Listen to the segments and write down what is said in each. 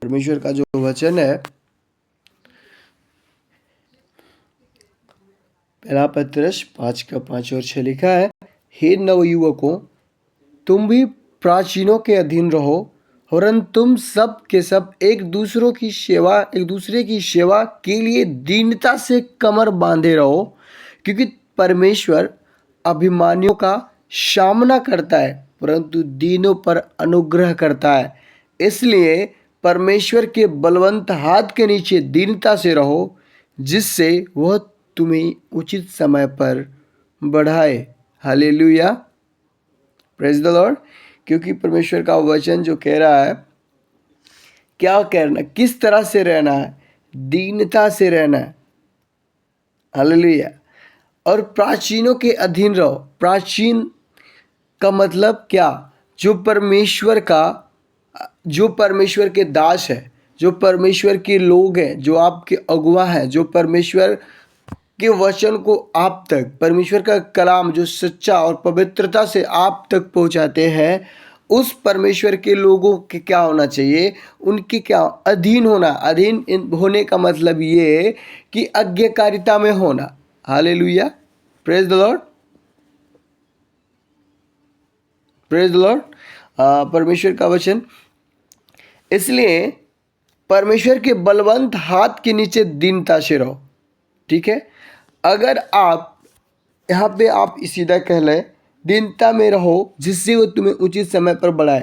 परमेश्वर का जो वचन है, पहला पत्रस 5:5-6 लिखा है, हे नवयुवकों, तुम भी प्राचीनों के अधीन रहो, वरन तुम सब के सब एक दूसरे की सेवा के लिए दीनता से कमर बांधे रहो, क्योंकि परमेश्वर अभिमानियों का सामना करता है परंतु दीनों पर अनुग्रह करता है। इसलिए परमेश्वर के बलवंत हाथ के नीचे दीनता से रहो, जिससे वह तुम्हें उचित समय पर बढ़ाए। Hallelujah, praise the Lord. क्योंकि परमेश्वर का वचन जो कह रहा है, क्या करना, किस तरह से रहना है, दीनता से रहना है। हालेलुया। और प्राचीनों के अधीन रहो। प्राचीन का मतलब क्या? जो परमेश्वर के दास है, जो परमेश्वर के लोग हैं, जो आपके अगुआ हैं, जो परमेश्वर के वचन को आप तक, परमेश्वर का कलाम जो सच्चा और पवित्रता से आप तक पहुंचाते हैं, उस परमेश्वर के लोगों के क्या होना चाहिए? उनके क्या अधीन होना। अधीन होने का मतलब ये कि आज्ञाकारिता में होना। Hallelujah, praise the Lord, praise the Lord. परमेश्वर का वचन, इसलिए परमेश्वर के बलवंत हाथ के नीचे दीनता से रहो। ठीक है, अगर आप यहाँ पे आप सीधा कह लें, दीनता में रहो, जिससे वो तुम्हें उचित समय पर बढ़ाए।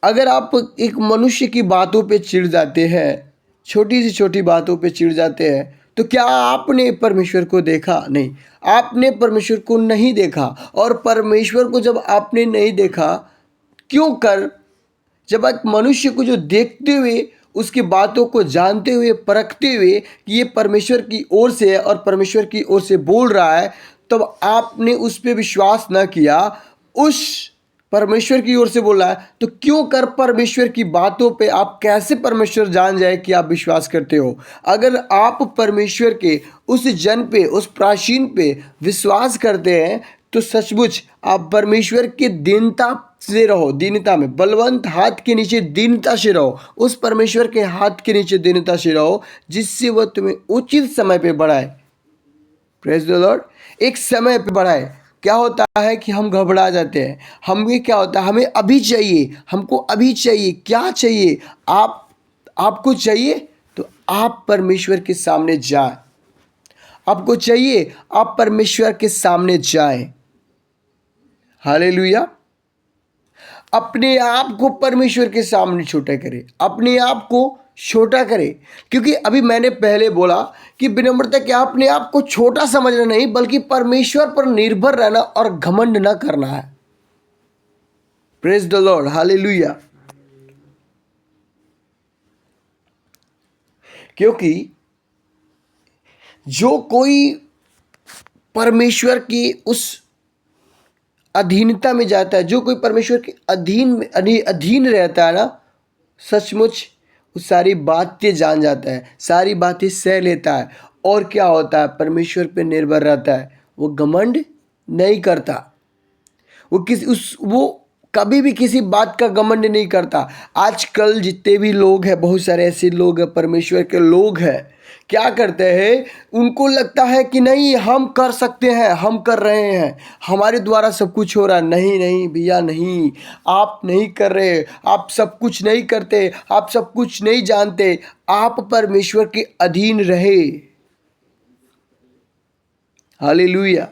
अगर आप एक मनुष्य की बातों पे चिढ़ जाते हैं, छोटी से छोटी बातों पे चिढ़ जाते हैं, तो क्या आपने परमेश्वर को देखा? नहीं, आपने परमेश्वर को नहीं देखा। और परमेश्वर को जब आपने नहीं देखा, क्यों कर, जब एक मनुष्य को जो देखते हुए, उसकी बातों को जानते हुए, परखते हुए कि ये परमेश्वर की ओर से है और परमेश्वर की ओर से बोल रहा है, तब आपने उस पर विश्वास न किया, उस परमेश्वर की ओर से बोल रहा है, तो क्यों कर परमेश्वर की बातों पे आप कैसे परमेश्वर जान जाए कि आप विश्वास करते हो? अगर आप परमेश्वर के उस जन पे, उस प्राचीन पे विश्वास करते हैं, तो सचमुच आप परमेश्वर के दीनता से रहो, दीनता में, बलवंत हाथ के नीचे दीनता से रहो, उस परमेश्वर के हाथ के नीचे दीनता से रहो, जिससे वह तुम्हें उचित समय पे बढ़ाए। Praise the Lord. एक समय पे बढ़ाए। क्या होता है कि हम घबरा जाते हैं, हमें क्या होता है, हमें अभी चाहिए, हमको अभी चाहिए। क्या चाहिए? आपको चाहिए तो आप परमेश्वर के सामने जाए। आपको चाहिए, आप परमेश्वर के सामने जाए। हालेलुया। अपने आप को परमेश्वर के सामने छोटा करे, अपने आप को छोटा करे। क्योंकि अभी मैंने पहले बोला कि विनम्रता क्या, अपने आप को छोटा समझना नहीं, बल्कि परमेश्वर पर निर्भर रहना और घमंड न करना है। Praise the Lord, hallelujah. क्योंकि जो कोई परमेश्वर की उस अधीनता में जाता है, जो कोई परमेश्वर के अधीन रहता है ना, सचमुच वो सारी बातें जान जाता है, सारी बातें सह लेता है। और क्या होता है, परमेश्वर पे निर्भर रहता है, वो घमंड नहीं करता। वो कभी भी किसी बात का घमंड नहीं करता। आजकल जितने भी लोग हैं, बहुत सारे ऐसे लोग हैं, परमेश्वर के लोग हैं, क्या करते हैं, उनको लगता है कि नहीं, हम कर सकते हैं, हम कर रहे हैं, हमारे द्वारा सब कुछ हो रहा है। नहीं नहीं भैया, नहीं, आप नहीं कर रहे, आप सब कुछ नहीं करते, आप सब कुछ नहीं जानते। आप परमेश्वर के अधीन रहे। Hallelujah,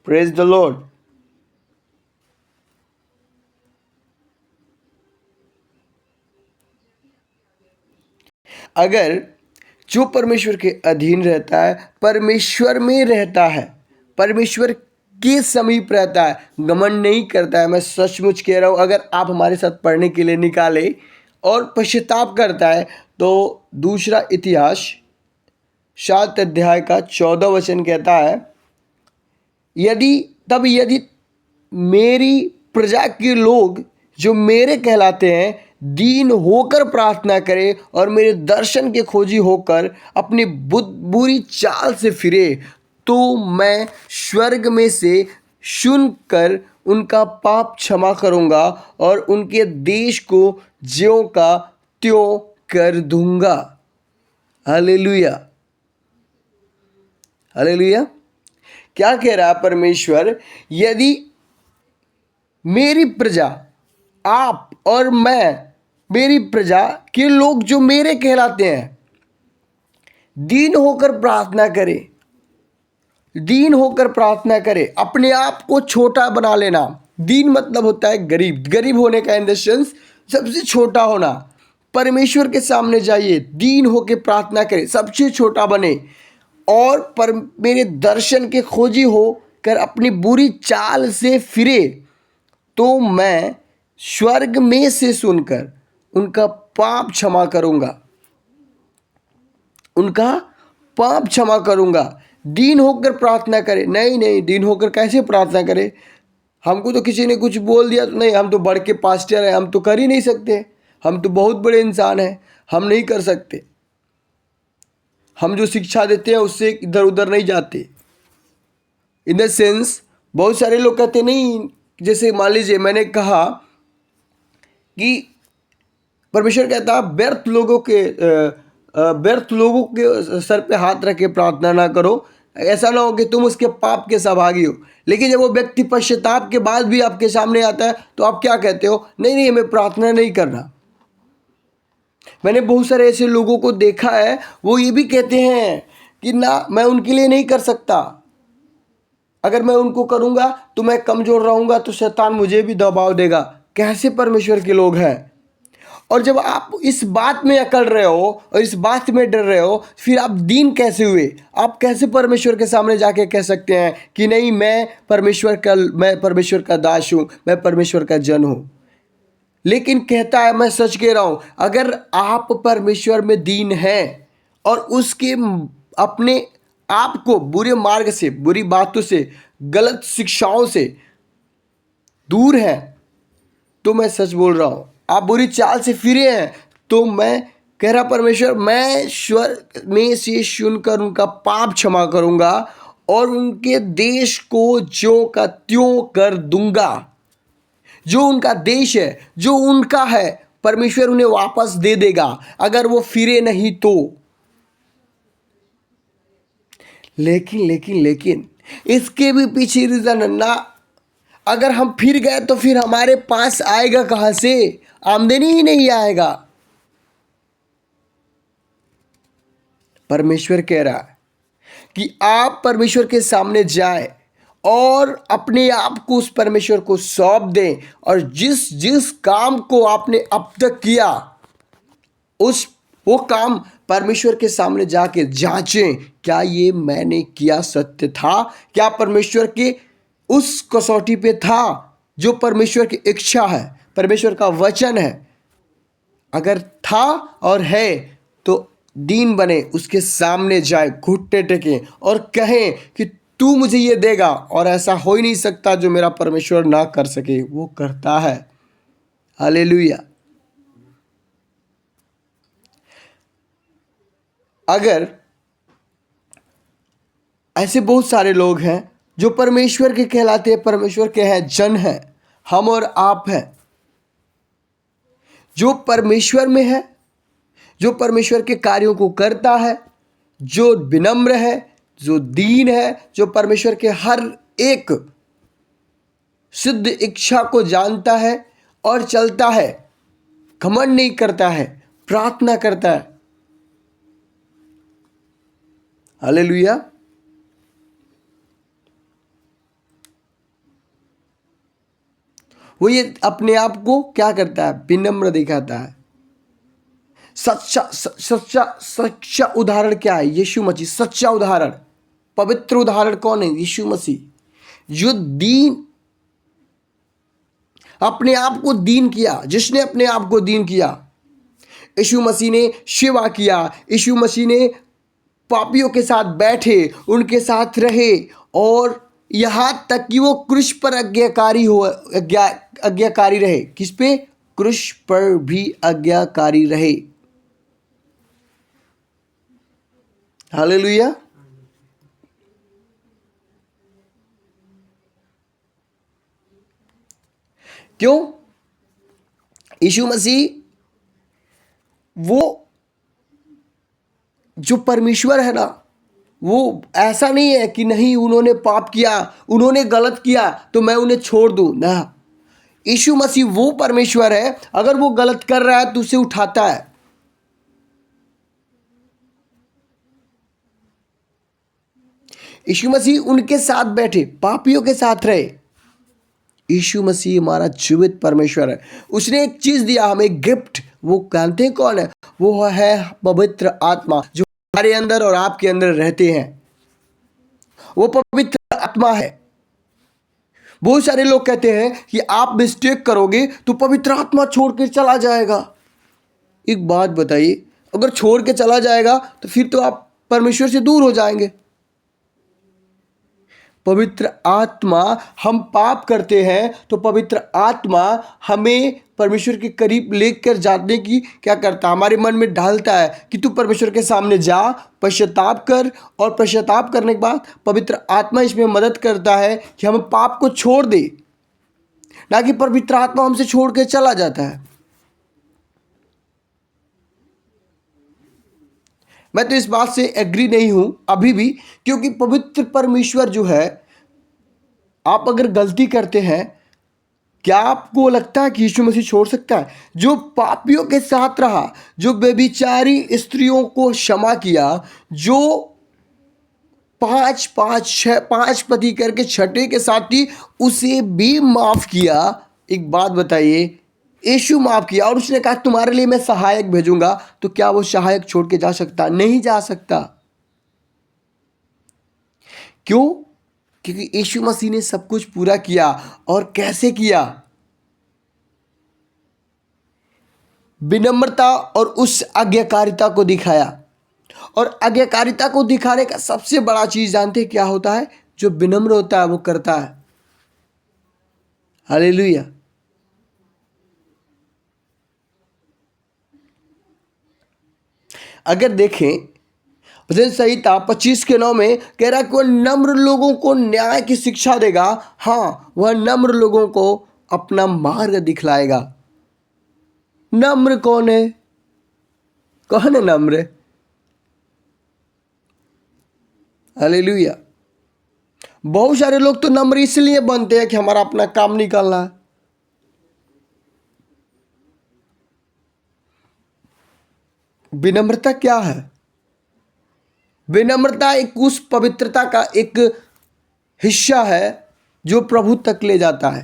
praise the Lord. अगर जो परमेश्वर के अधीन रहता है, परमेश्वर में रहता है, परमेश्वर के समीप रहता है, घमंड नहीं करता है, मैं सचमुच कह रहा हूँ, अगर आप हमारे साथ पढ़ने के लिए निकाले और पश्चाताप करता है, तो दूसरा इतिहास 7 अध्याय का 14 वचन कहता है, यदि मेरी प्रजा के लोग जो मेरे कहलाते हैं दीन होकर प्रार्थना करे और मेरे दर्शन के खोजी होकर अपनी बुरी चाल से फिरे, तो मैं स्वर्ग में से सुनकर उनका पाप क्षमा करूँगा और उनके देश को ज्यों का त्यों कर दूंगा। Hallelujah, hallelujah. क्या कह रहा है परमेश्वर? यदि मेरी प्रजा, आप और मैं, मेरी प्रजा के लोग जो मेरे कहलाते हैं, दीन होकर प्रार्थना करें, दीन होकर प्रार्थना करें, अपने आप को छोटा बना लेना। दीन मतलब होता है गरीब, गरीब होने का इन द सेंस सबसे छोटा होना। परमेश्वर के सामने जाइए, दीन होकर प्रार्थना करें, सबसे छोटा बने और पर मेरे दर्शन के खोजी हो कर अपनी बुरी चाल से फिरे, तो मैं स्वर्ग में से सुनकर उनका पाप क्षमा करूंगा, उनका पाप क्षमा करूंगा। दीन होकर प्रार्थना करें। नहीं नहीं, दीन होकर कैसे प्रार्थना करें? हमको तो किसी ने कुछ बोल दिया तो नहीं, हम तो बढ़ के पास्टर हैं, हम तो कर ही नहीं सकते, हम तो बहुत बड़े इंसान हैं, हम नहीं कर सकते। हम जो शिक्षा देते हैं उससे इधर उधर नहीं जाते। इन द सेंस बहुत सारे लोग कहते नहीं, जैसे मान लीजिए मैंने कहा कि परमेश्वर कहता है व्यर्थ लोगों के सर पे हाथ रख के प्रार्थना ना करो, ऐसा ना हो कि तुम उसके पाप के सहभागी हो। लेकिन जब वो व्यक्ति पश्चाताप के बाद भी आपके सामने आता है तो आप क्या कहते हो? नहीं नहीं, हमें प्रार्थना नहीं करना। मैंने बहुत सारे ऐसे लोगों को देखा है, वो ये भी कहते हैं कि ना, मैं उनके लिए नहीं कर सकता, अगर मैं उनको करूंगा तो मैं कमजोर रहूंगा, तो शैतान मुझे भी दबाव देगा। कैसे परमेश्वर के लोग हैं? और जब आप इस बात में अकड़ रहे हो और इस बात में डर रहे हो, फिर आप दीन कैसे हुए? आप कैसे परमेश्वर के सामने जाके कह सकते हैं कि नहीं, मैं परमेश्वर का दास हूं, मैं परमेश्वर का जन हूं? लेकिन कहता है, मैं सच कह रहा हूं, अगर आप परमेश्वर में दीन हैं और उसके अपने आप को बुरे मार्ग से, बुरी बातों से, गलत शिक्षाओं से दूर हैं, तो मैं सच बोल रहा हूं, आप बुरी चाल से फिरे हैं, तो मैं कह रहा परमेश्वर, मैं स्वर्ग में से सुनकर उनका पाप क्षमा करूंगा और उनके देश को ज्यों का त्यों कर दूंगा। जो उनका देश है, जो उनका है, परमेश्वर उन्हें वापस दे देगा अगर वो फिरे नहीं तो। लेकिन इसके भी पीछे रीजन है ना, अगर हम फिर गए तो फिर हमारे पास आएगा कहां से? आमदनी ही नहीं आएगा। परमेश्वर कह रहा है कि आप परमेश्वर के सामने जाएं और अपने आप को उस परमेश्वर को सौंप दें, और जिस जिस काम को आपने अब तक किया, वो काम परमेश्वर के सामने जाके जांचें, क्या ये मैंने किया सत्य था? क्या परमेश्वर के उस कसौटी पे था जो परमेश्वर की इच्छा है, परमेश्वर का वचन है? अगर था और है तो दीन बने, उसके सामने जाए, घुटने टेकें और कहें कि तू मुझे ये देगा, और ऐसा हो ही नहीं सकता जो मेरा परमेश्वर ना कर सके, वो करता है। हालेलुया। अगर ऐसे बहुत सारे लोग हैं जो परमेश्वर के कहलाते हैं, परमेश्वर के हैं, जन हैं, हम और आप हैं, जो परमेश्वर में है, जो परमेश्वर के कार्यों को करता है, जो विनम्र है, जो दीन है, जो परमेश्वर के हर एक सिद्ध इच्छा को जानता है और चलता है, घमंड नहीं करता है, प्रार्थना करता है। हालेलुया। वो ये अपने आप को क्या करता है? विनम्र दिखाता है। सच्चा उदाहरण क्या है? यीशु मसीह सच्चा उदाहरण। पवित्र उदाहरण कौन है? यीशु मसीह, जो दीन, अपने आप को दीन किया, जिसने अपने आप को दीन किया। यीशु मसीह ने सेवा किया, यीशु मसीह ने पापियों के साथ बैठे, उनके साथ रहे, और यहां तक कि वो क्रूस पर आज्ञाकारी रहे। किस पे? क्रूस पर भी आज्ञाकारी रहे। हालेलुया। क्यों? यीशु मसीह वो जो परमेश्वर है ना, वो ऐसा नहीं है कि नहीं उन्होंने पाप किया, उन्होंने गलत किया तो मैं उन्हें छोड़ दूं ना। यीशु मसीह वो परमेश्वर है, अगर वो गलत कर रहा है तो उसे उठाता है। यीशु मसीह उनके साथ बैठे, पापियों के साथ रहे। यीशु मसीह हमारा जीवित परमेश्वर है। उसने एक चीज दिया हमें, गिफ्ट। वो जानते हैं कौन है? वो है पवित्र आत्मा, जो हमारे अंदर और आपके अंदर रहते हैं। वो पवित्र आत्मा है। बहुत सारे लोग कहते हैं कि आप मिस्टेक करोगे तो पवित्र आत्मा छोड़ के चला जाएगा। एक बात बताइए, अगर छोड़ के चला जाएगा तो फिर तो आप परमेश्वर से दूर हो जाएंगे। पवित्र आत्मा, हम पाप करते हैं तो पवित्र आत्मा हमें परमेश्वर के करीब लेकर जाने की क्या करता है? हमारे मन में डालता है कि तू परमेश्वर के सामने जा, पश्चाताप कर, और पश्चाताप करने के बाद पवित्र आत्मा इसमें मदद करता है कि हम पाप को छोड़ दे, ना कि पवित्र आत्मा हमसे छोड़ के चला जाता है। मैं तो इस बात से एग्री नहीं हूं अभी भी, क्योंकि पवित्र परमेश्वर जो है, आप अगर गलती करते हैं, क्या आपको लगता है कि यीशु मसीह छोड़ सकता है? जो पापियों के साथ रहा, जो व्यभिचारी स्त्रियों को क्षमा किया, जो पांच पति करके छठे के साथ ही उसे भी माफ किया। एक बात बताइए, यीशु माफ किया और उसने कहा तुम्हारे लिए मैं सहायक भेजूंगा, तो क्या वो सहायक छोड़ के जा सकता? नहीं जा सकता। क्यों? क्योंकि यीशु मसीह ने सब कुछ पूरा किया। और कैसे किया? विनम्रता और उस आज्ञाकारिता को दिखाया। और आज्ञाकारिता को दिखाने का सबसे बड़ा चीज जानते हैं क्या होता है? जो विनम्र होता है वो करता है। हालेलुया। अगर देखें भजन संहिता 25:9 में कह रहा है कि वह नम्र लोगों को न्याय की शिक्षा देगा। हाँ, वह नम्र लोगों को अपना मार्ग दिखलाएगा। नम्र कौन है? कौन है नम्र? हालेलुया। बहुत सारे लोग तो नम्र इसलिए बनते हैं कि हमारा अपना काम निकालना है। विनम्रता क्या है? विनम्रता एक उस पवित्रता का एक हिस्सा है जो प्रभु तक ले जाता है।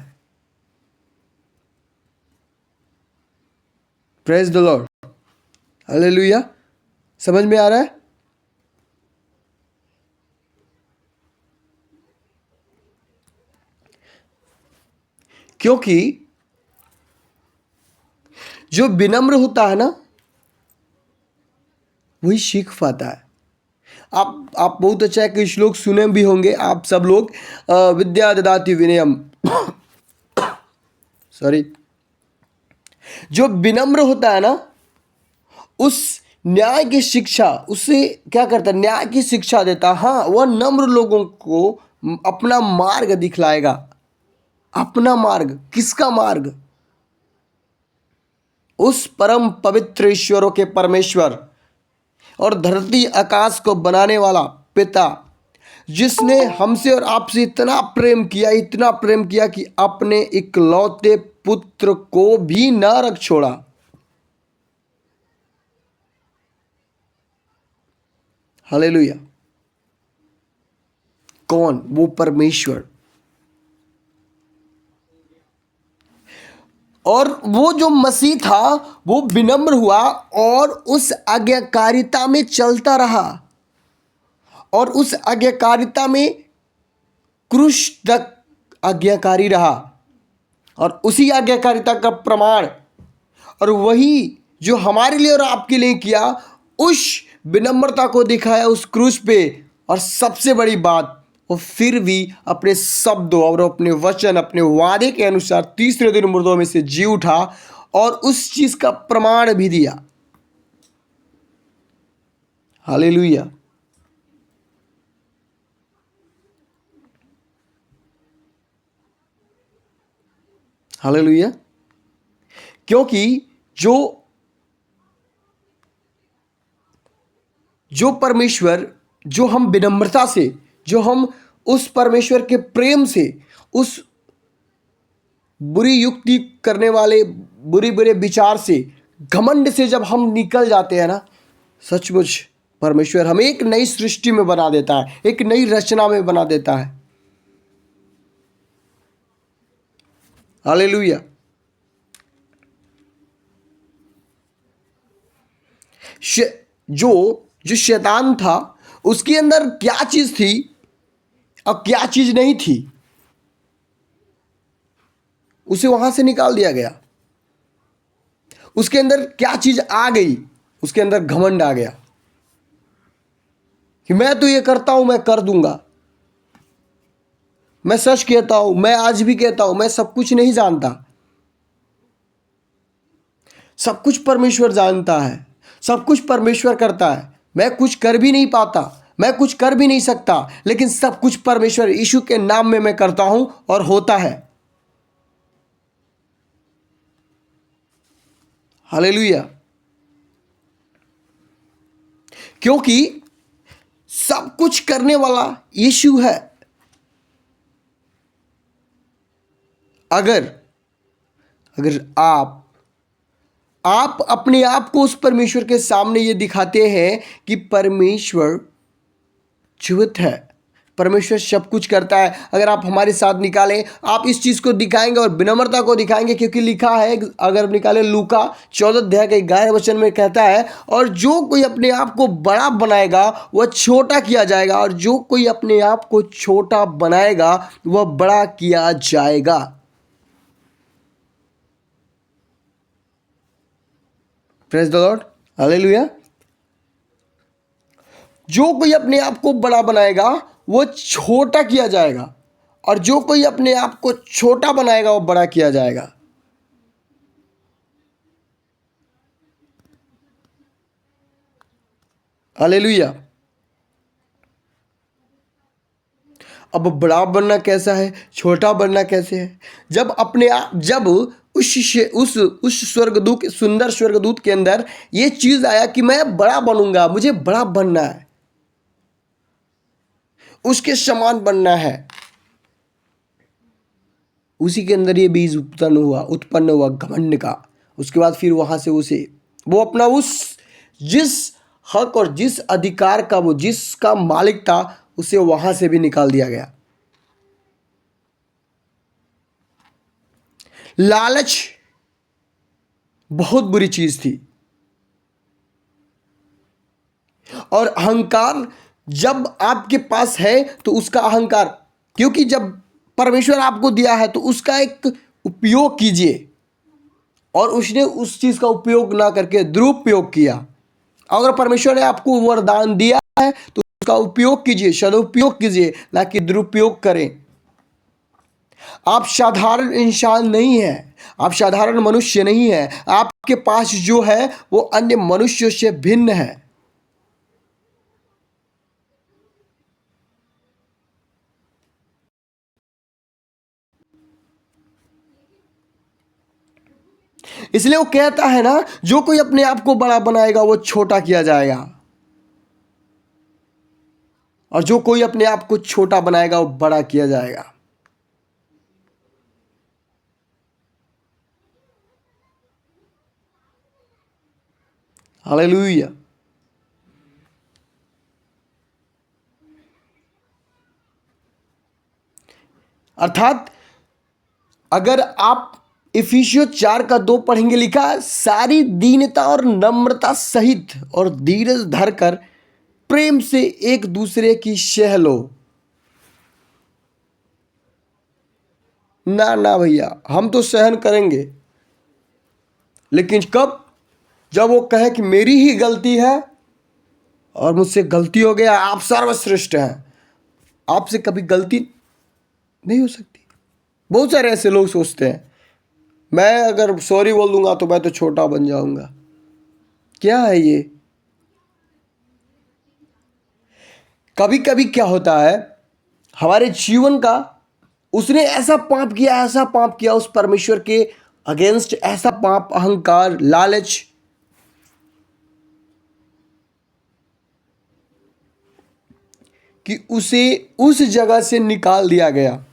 Praise the Lord. हालेलुया। समझ में आ रहा है? क्योंकि जो विनम्र होता है ना, वही सीख पाता है। आप बहुत अच्छा है कि श्लोक सुने भी होंगे आप सब लोग, विद्या ददाति विनयम। सॉरी। जो विनम्र होता है ना, उस न्याय की शिक्षा, उसे क्या करता है? न्याय की शिक्षा देता। हाँ, वह नम्र लोगों को अपना मार्ग दिखलाएगा। अपना मार्ग? किसका मार्ग? उस परम पवित्र ईश्वरों के परमेश्वर और धरती आकाश को बनाने वाला पिता, जिसने हमसे और आपसे इतना प्रेम किया, इतना प्रेम किया कि अपने इकलौते पुत्र को भी न रख छोड़ा। हालेलुया। कौन? वो परमेश्वर। और वो जो मसीह था वो विनम्र हुआ और उस आज्ञाकारिता में चलता रहा, और उस आज्ञाकारिता में क्रूस तक आज्ञाकारी रहा। और उसी आज्ञाकारिता का प्रमाण, और वही जो हमारे लिए और आपके लिए किया, उस विनम्रता को दिखाया उस क्रूस पे। और सबसे बड़ी बात, वो फिर भी अपने शब्दों और अपने वचन, अपने वादे के अनुसार तीसरे दिन मुर्दों में से जी उठा और उस चीज का प्रमाण भी दिया। हालेलुया। हालेलुया। क्योंकि जो जो परमेश्वर, जो हम विनम्रता से, जो हम उस परमेश्वर के प्रेम से, उस बुरी युक्ति करने वाले बुरे बुरे विचार से, घमंड से जब हम निकल जाते हैं ना, सचमुच परमेश्वर हमें एक नई सृष्टि में बना देता है, एक नई रचना में बना देता है। हालेलुया। जो जो शैतान था, उसके अंदर क्या चीज थी और क्या चीज नहीं थी, उसे वहां से निकाल दिया गया। उसके अंदर क्या चीज आ गई, उसके अंदर घमंड आ गया कि मैं तो ये करता हूं, मैं कर दूंगा, मैं सच कहता हूं, मैं आज भी कहता हूं, मैं सब कुछ नहीं जानता। सब कुछ परमेश्वर जानता है, सब कुछ परमेश्वर करता है, मैं कुछ कर भी नहीं पाता, मैं कुछ कर भी नहीं सकता, लेकिन सब कुछ परमेश्वर यीशु के नाम में मैं करता हूं और होता है। हालेलुया। क्योंकि सब कुछ करने वाला यीशु है। अगर अगर आप अपने आप को उस परमेश्वर के सामने ये दिखाते हैं कि परमेश्वर जीवित है, परमेश्वर सब कुछ करता है, अगर आप हमारे साथ निकालें, आप इस चीज़ को दिखाएंगे और विनम्रता को दिखाएंगे, क्योंकि लिखा है, अगर निकाले लूका 14 अध्याय के 11 वचन में कहता है, और जो कोई अपने आप को बड़ा बनाएगा वह छोटा किया जाएगा, और जो कोई अपने आप को छोटा बनाएगा वह बड़ा किया जाएगा। Praise the Lord. हालेलुया। जो कोई अपने आप को बड़ा बनाएगा वो छोटा किया जाएगा, और जो कोई अपने आप को छोटा बनाएगा वो बड़ा किया जाएगा। हालेलुया। अब बड़ा बनना कैसा है, छोटा बनना कैसे है? जब अपने आप, जब उस स्वर्गदूत, सुंदर स्वर्गदूत के अंदर ये चीज आया कि मैं बड़ा बनूंगा, मुझे बड़ा बनना है, उसके समान बनना है, उसी के अंदर ये बीज उत्पन्न हुआ घमंड का। उसके बाद फिर वहां से उसे, वो अपना उस जिस हक और जिस अधिकार का, वो जिसका मालिक था, उसे वहां से भी निकाल दिया गया। लालच बहुत बुरी चीज थी, और अहंकार जब आपके पास है तो उसका अहंकार, क्योंकि जब परमेश्वर आपको दिया है तो उसका एक उपयोग कीजिए, और उसने उस चीज का उपयोग ना करके दुरुपयोग किया। अगर परमेश्वर ने आपको वरदान दिया है तो उसका उपयोग कीजिए, सदुपयोग कीजिए, ना कि दुरुपयोग करें। आप साधारण इंसान नहीं हैं, आप साधारण मनुष्य नहीं हैं, आपके पास जो है वो अन्य मनुष्यों से भिन्न है। इसलिए वो कहता है ना, जो कोई अपने आप को बड़ा बनाएगा वो छोटा किया जाएगा, और जो कोई अपने आप को छोटा बनाएगा वो बड़ा किया जाएगा। हालेलुया। अर्थात अगर आप इफिसियों 4:2 पढ़ेंगे, लिखा है, सारी दीनता और नम्रता सहित और धीरज धरकर प्रेम से एक दूसरे की सह लो। ना ना भैया, हम तो सहन करेंगे, लेकिन कब? जब वो कहे कि मेरी ही गलती है और मुझसे गलती हो गया, आप सर्वश्रेष्ठ हैं, आपसे कभी गलती नहीं हो सकती। बहुत सारे ऐसे लोग सोचते हैं, मैं अगर सॉरी बोल दूंगा तो मैं तो छोटा बन जाऊंगा। क्या है ये? कभी कभी क्या होता है, हमारे जीवन का उसने ऐसा पाप किया उस परमेश्वर के अगेंस्ट, ऐसा पाप, अहंकार, लालच, कि उसे उस जगह से निकाल दिया गया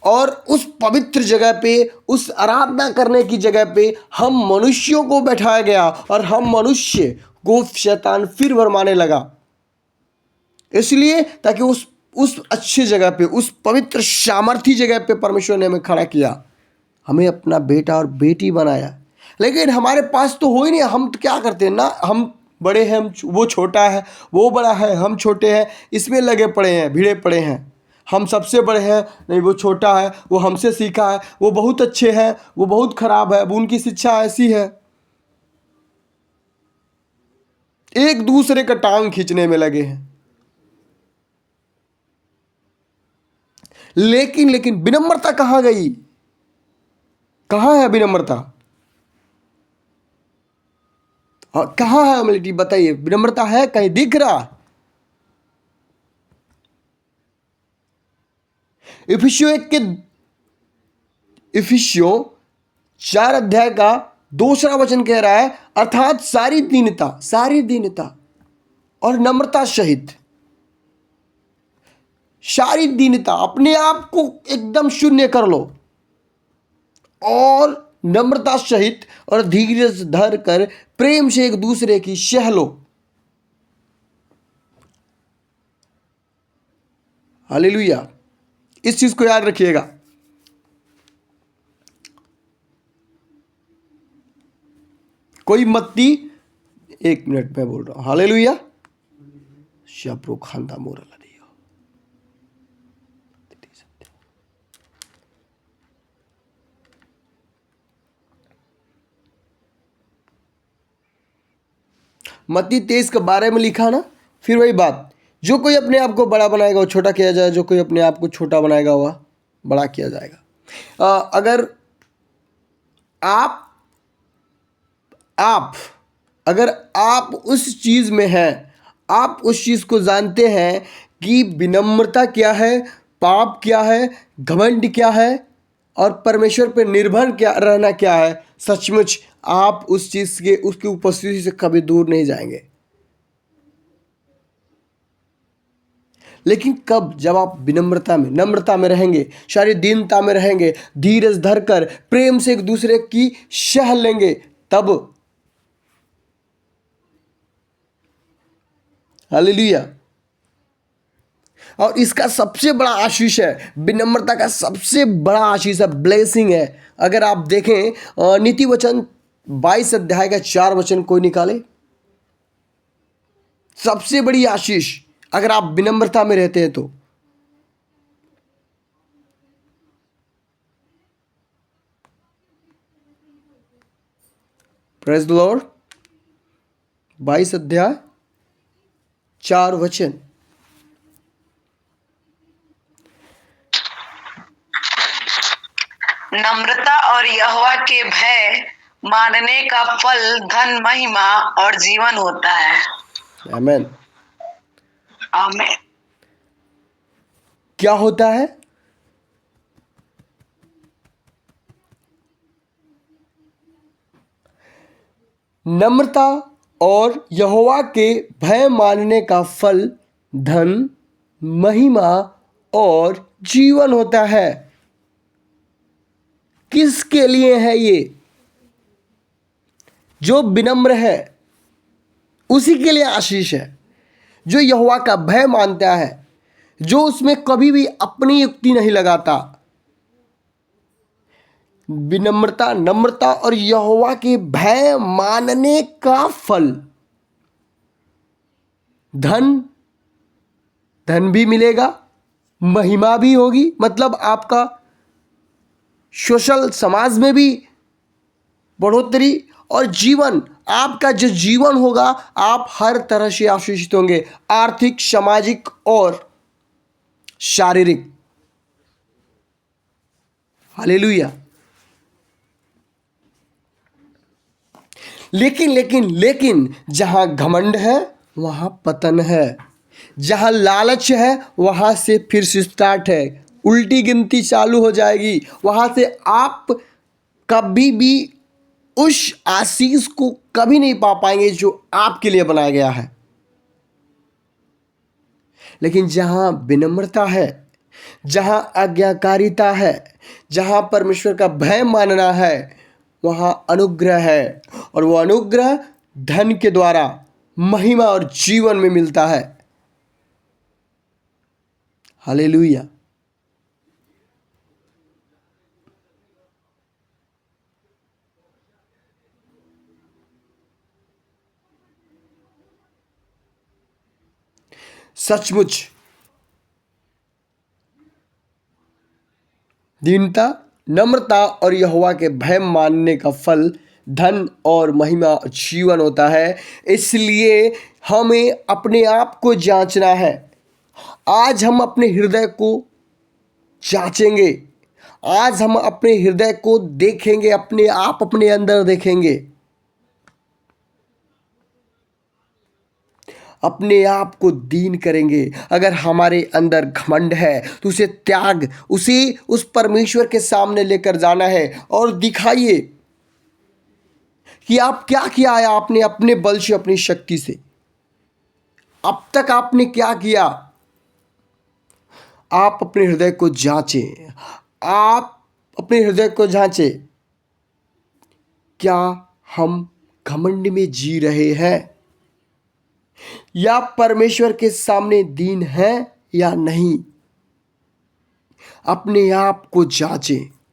और उस पवित्र जगह पे, उस आराधना करने की जगह पे हम मनुष्यों को बैठाया गया और हम मनुष्य को शैतान फिर भरमाने लगा। इसलिए ताकि उस अच्छी जगह पे, उस पवित्र सामर्थी जगह पे परमेश्वर ने हमें खड़ा किया, हमें अपना बेटा और बेटी बनाया। लेकिन हमारे पास तो हो ही नहीं। हम तो क्या करते हैं ना, हम बड़े हैं, वो छोटा है, वो बड़ा है, हम छोटे हैं, इसमें लगे पड़े हैं, भिड़े पड़े हैं। हम सबसे बड़े हैं, नहीं वो छोटा है, वो हमसे सीखा है, वो बहुत अच्छे हैं, वो बहुत खराब है, वो उनकी शिक्षा ऐसी है। एक दूसरे का टांग खींचने में लगे हैं। लेकिन विनम्रता कहाँ गई? कहाँ है विनम्रता? कहाँ है ह्यूमिलिटी? बताइए, विनम्रता है कहीं दिख रहा? इफिसियों 4 अध्याय का 2 वचन कह रहा है, अर्थात सारी दीनता और नम्रता सहित, सारी दीनता, अपने आप को एकदम शून्य कर लो और नम्रता सहित और धीरज धर कर प्रेम से एक दूसरे की सह लो। हालेलुया। इस चीज को याद रखिएगा। कोई मत्ती, 1 मिनट में बोल रहा हूं। हालेलुया। शब्रो खांदा मोरला दिया। मत्ती 23 के बारे में लिखा ना, फिर वही बात, जो कोई अपने आप को बड़ा बनाएगा वो छोटा किया जाएगा, जो कोई अपने आप को छोटा बनाएगा वह बड़ा किया जाएगा। अगर अगर आप उस चीज में हैं, आप उस चीज को जानते हैं कि विनम्रता क्या है, पाप क्या है, घमंड क्या है और परमेश्वर पर निर्भर क्या रहना क्या है, सचमुच आप उस चीज के, उसकी उपस्थिति से कभी दूर नहीं जाएंगे। लेकिन कब? जब आप नम्रता में रहेंगे, सारी दीनता में रहेंगे, धीरज धरकर प्रेम से एक दूसरे की सह लेंगे, तब। हालेलुया। और इसका सबसे बड़ा आशीष है, विनम्रता का सबसे बड़ा आशीष है, ब्लेसिंग है। अगर आप देखें नीति वचन 22 अध्याय का 4 वचन कोई निकाले, सबसे बड़ी आशीष अगर आप विनम्रता में रहते हैं तो। Praise the Lord. 22 अध्याय 4 वचन। नम्रता और यहोवा के भय मानने का फल धन, महिमा और जीवन होता है। आमेन। आमेन। क्या होता है? नम्रता और यहोवा के भय मानने का फल धन, महिमा और जीवन होता है। किसके लिए है ये? जो विनम्र है उसी के लिए आशीष है। जो यहोवा का भय मानता है, जो उसमें कभी भी अपनी युक्ति नहीं लगाता। विनम्रता, नम्रता और यहोवा के भय मानने का फल, धन भी मिलेगा, महिमा भी होगी, मतलब आपका सोशल समाज में भी बढ़ोतरी, और जीवन, आपका जो जीवन होगा, आप हर तरह से आशीषित होंगे, आर्थिक, सामाजिक और शारीरिक। हालेलुया। लेकिन जहां घमंड है वहां पतन है। जहाँ लालच है वहाँ से फिर से स्टार्ट है, उल्टी गिनती चालू हो जाएगी। वहाँ से आप कभी भी उस आशीष को कभी नहीं पा पाएंगे जो आपके लिए बनाया गया है। लेकिन जहाँ विनम्रता है, जहाँ आज्ञाकारिता है, जहाँ परमेश्वर का भय मानना है, वहाँ अनुग्रह है। और वो अनुग्रह धन के द्वारा महिमा और जीवन में मिलता है। हालेलुया। सचमुच दीनता, नम्रता और यहोवा के भय मानने का फल धन और महिमा जीवन होता है। इसलिए हमें अपने आप को जांचना है। आज हम अपने हृदय को जांचेंगे। आज हम अपने हृदय को देखेंगे, अपने आप अपने अंदर देखेंगे, अपने आप को दीन करेंगे। अगर हमारे अंदर घमंड है तो उसे त्याग, उस परमेश्वर के सामने लेकर जाना है और दिखाइए कि आप क्या किया है आपने अपने बल से, अपनी शक्ति से। अब तक आपने क्या किया? आप अपने हृदय को जांचें। आप अपने हृदय को जांचें। क्या हम घमंड में जी रहे हैं या परमेश्वर के सामने दीन हैं या नहीं? अपने आप को जांचें।